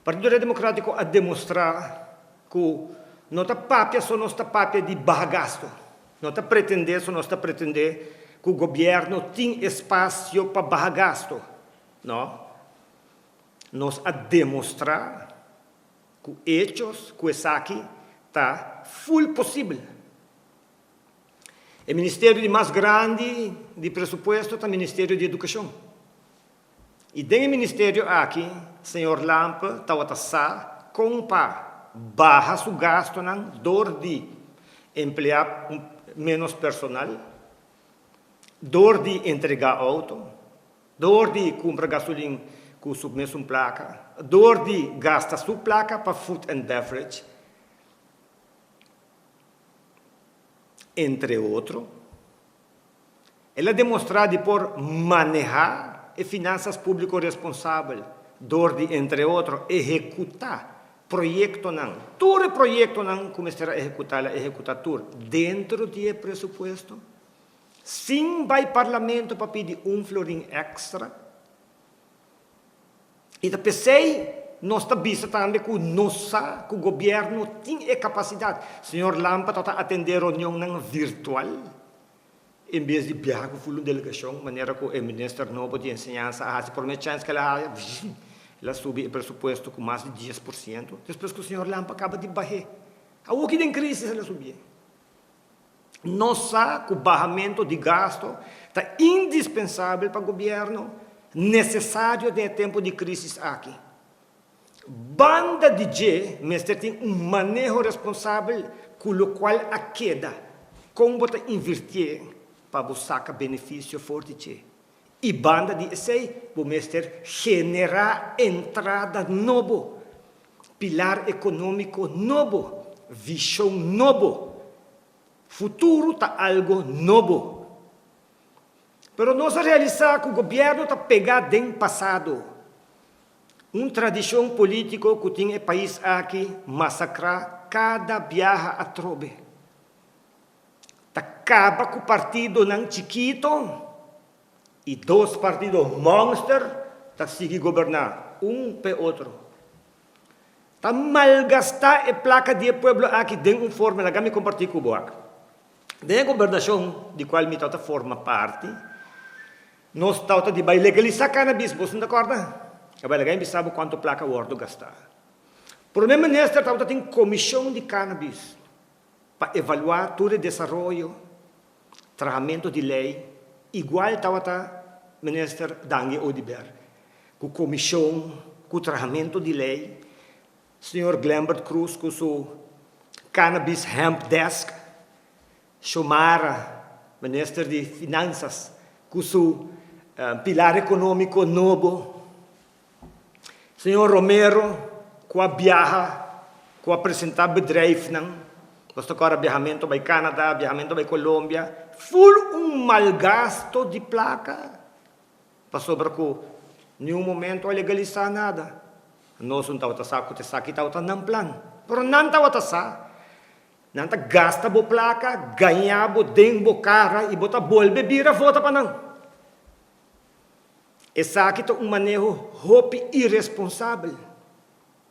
Partido Democrático a demonstrar que não está papia só não está papia de barra gasto. Não está pretender só não está pretender que o governo tem espaço para barra gasto. Não. Nós a demonstrar que hechos, que isso aqui está full possível. O ministério mais grande de presupuesto é o Ministério de Educação. E dentro do ministério aqui, senhor Lampa, está compa barra su gasto na dor de emplear menos personal, dor de entregar auto, dor de comprar gasolina com submissão placa, dor de gastar sua placa para food and beverage, entre outros. Ela demonstrar de por manejar e finanças públicas responsáveis, dor de, entre outros, executar projeto não. Todo projeto não começar a executar tudo dentro do presupuesto, sem vai parlamento para pedir florim extra. E da pensei, nós estamos também que o governo tem a capacidade. Senhor Lampa está a atender reunião virtual, em vez de viajar com a delegação, de maneira que o ministro novo de ensinança, por uma chance que ela sube o presupuesto com mais de 10%, depois que o senhor Lampa acaba de baixar. A que tem crise ela subia. Nossa, que o barramento de gasto está indispensável para o governo, necessário de tempo de crise aqui. Banda de G, mas tem manejo responsável com o qual a queda, como você invertir para buscar benefício forte. E banda de sei, o mestre generar entrada novo, pilar econômico novo, visão novo, futuro tá algo novo. Pero nós realizar que o governo está pegado do passado, uma tradição política que tem o país aqui massacrar cada viaja a trobe. Acaba com o partido não chiquito e dois partidos monster que seguem governar, para outro. Está malgastar a placa de povo aqui dentro de forma, lá me compartilhar com você. Dentro da governação de qual me forma parte, nós estamos de legalizar cannabis, você não acorda? Agora, sabe quanto placa o ordo gastar. Por mesma maneira, tem comissão de cannabis para evaluar todo o desenvolvimento, tratamento de lei, igual estava o ministro Dangue Odiber, com comissão, com tratamento de lei, senhor Glembert Cruz, com o Cannabis Hemp Desk, Xomara, ministro de Finanças, com o pilar econômico novo, senhor Romero, com a viaja, com apresentar bedrijf, nós agora viajamento para Canadá, viajamento para Colômbia, full malgasto de placa, para sobre que nenhum momento a legalizar nada. Nós não estamos aqui não plano, mas não estamos não gasta a placa, ganha a cara e bota bolbe vira volta para não. Essa aqui é manejo irresponsável.